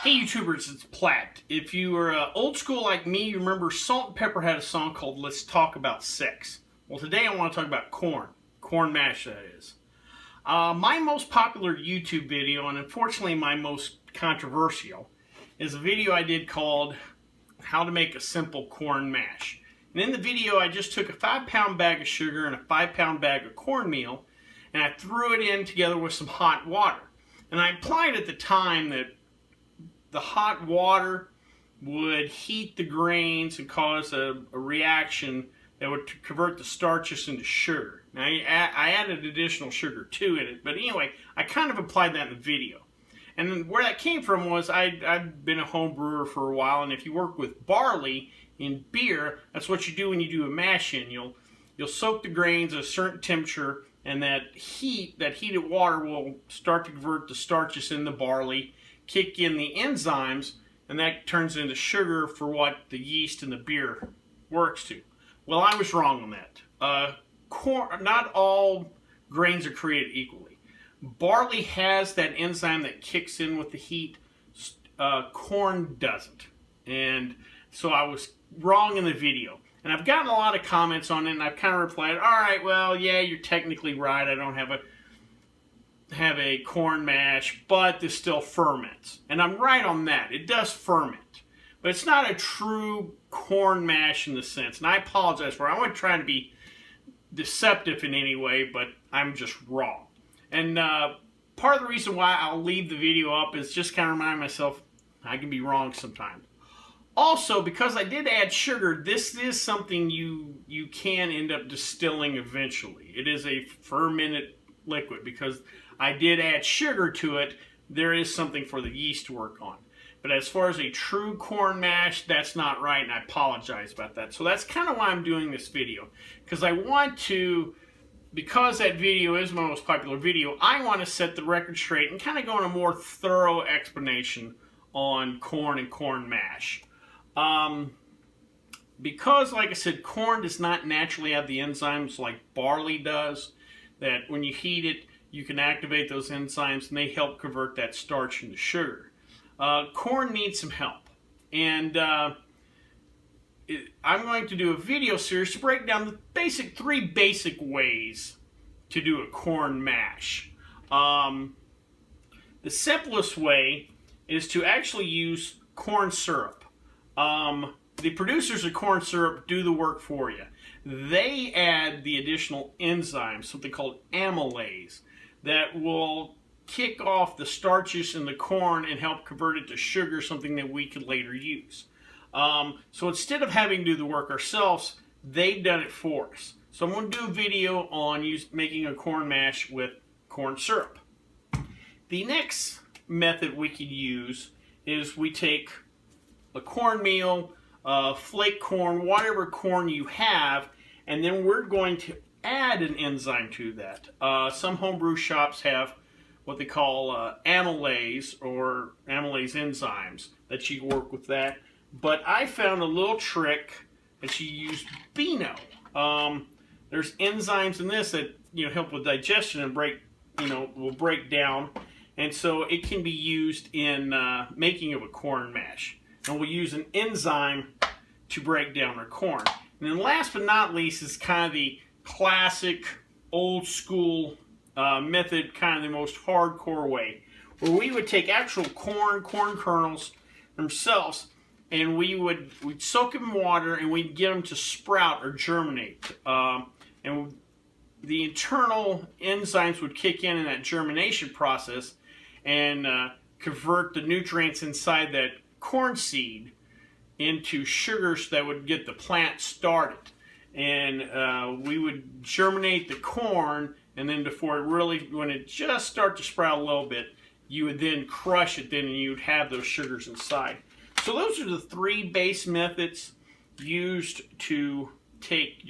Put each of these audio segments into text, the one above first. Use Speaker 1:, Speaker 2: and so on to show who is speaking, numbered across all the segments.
Speaker 1: Hey YouTubers, it's Platt. If you are old school like me, you remember Salt and Pepper had a song called Let's Talk About Sex. Well, today I want to talk about corn mash that is. My most popular YouTube video, and unfortunately my most controversial, is a video I did called How to Make a Simple Corn Mash. And in the video I just took a 5-pound bag of sugar and a 5-pound bag of cornmeal and I threw it in together with some hot water. And I implied at the time that the hot water would heat the grains and cause a reaction that would convert the starches into sugar. Now, I added additional sugar to it, but anyway, I kind of applied that in the video. And where that came from was I've been a home brewer for a while, and if you work with barley in beer, that's what you do when you do a mash-in. You'll soak the grains at a certain temperature, and that heated water will start to convert the starches in the barley, kick in the enzymes, and that turns into sugar for what the yeast in the beer works to. Well, I was wrong on that. Not all grains are created equally. Barley has that enzyme that kicks in with the heat. Corn doesn't. And so I was wrong in the video. And I've gotten a lot of comments on it, and I've kind of replied, all right, well, yeah, you're technically right. I don't have a corn mash, but this still ferments. And I'm right on that. It does ferment. But it's not a true corn mash in the sense. And I apologize for it. I wasn't trying to be deceptive in any way, but I'm just wrong. And part of the reason why I'll leave the video up is just kind of remind myself I can be wrong sometimes. Also, because I did add sugar, this is something you can end up distilling eventually. It is a fermented liquid because I did add sugar to it. There is something for the yeast to work on. But as far as a true corn mash, that's not right, and I apologize about that. So that's kind of why I'm doing this video. Because I want to, because that video is my most popular video, I want to set the record straight and kind of go on a more thorough explanation on corn and corn mash. Because, like I said, corn does not naturally have the enzymes like barley does, that when you heat it, you can activate those enzymes and they help convert that starch into sugar. Corn needs some help. And I'm going to do a video series to break down the three basic ways to do a corn mash. The simplest way is to actually use corn syrup. The producers of corn syrup do the work for you. They add the additional enzymes, something called amylase, that will kick off the starches in the corn and help convert it to sugar, something that we could later use. So instead of having to do the work ourselves, they've done it for us. So I'm going to do a video on making a corn mash with corn syrup. The next method we could use is we take a cornmeal, flake corn, whatever corn you have, and then we're going to add an enzyme to that. Some homebrew shops have what they call amylase or amylase enzymes that you work with that. But I found a little trick that you use Beano. There's enzymes in this that help with digestion and will break down, and so it can be used in making of a corn mash. And we'll use an enzyme to break down our corn. And then last but not least is kind of the classic old school method, kind of the most hardcore way, where we would take actual corn kernels themselves, and we'd soak them in water and we'd get them to sprout or germinate. And the internal enzymes would kick in that germination process and convert the nutrients inside that corn seed into sugars that would get the plant started. And we would germinate the corn, and then when it just starts to sprout a little bit, you would then crush it, and you'd have those sugars inside. So those are the three base methods used to take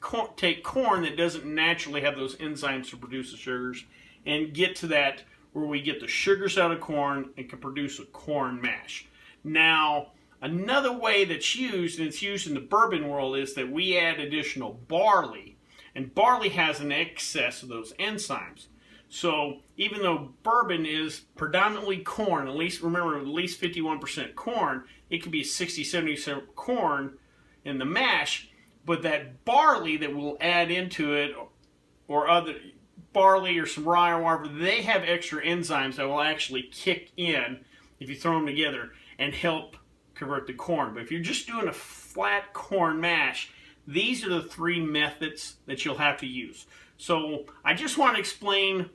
Speaker 1: corn that doesn't naturally have those enzymes to produce the sugars and get to that where we get the sugars out of corn and can produce a corn mash. Now, another way that's used, and it's used in the bourbon world, is that we add additional barley. And barley has an excess of those enzymes. So even though bourbon is predominantly corn, at least remember at least 51% corn, it could be 60-70% corn in the mash, but that barley that we'll add into it, or other barley or some rye or whatever, they have extra enzymes that will actually kick in if you throw them together and help convert the corn. But if you're just doing a flat corn mash, these are the three methods that you'll have to use. So I just want to explain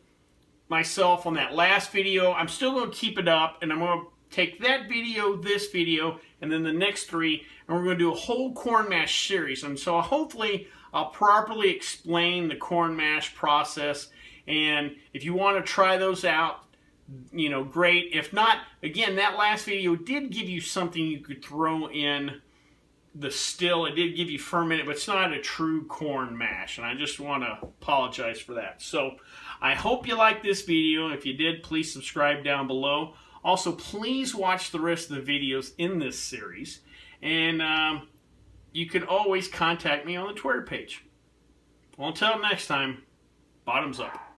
Speaker 1: myself on that last video. I'm still going to keep it up, and I'm going to take that video, this video, and then the next three, and we're going to do a whole corn mash series. And so hopefully I'll properly explain the corn mash process, and if you want to try those out, you know, great. If not, again, that last video did give you something you could throw in the still. It did give you fermented, but it's not a true corn mash, and I just want to apologize for that. So I hope you liked this video. If you did, please subscribe down below. Also, please watch the rest of the videos in this series, and you can always contact me on the Twitter page. Well, until next time, bottoms up.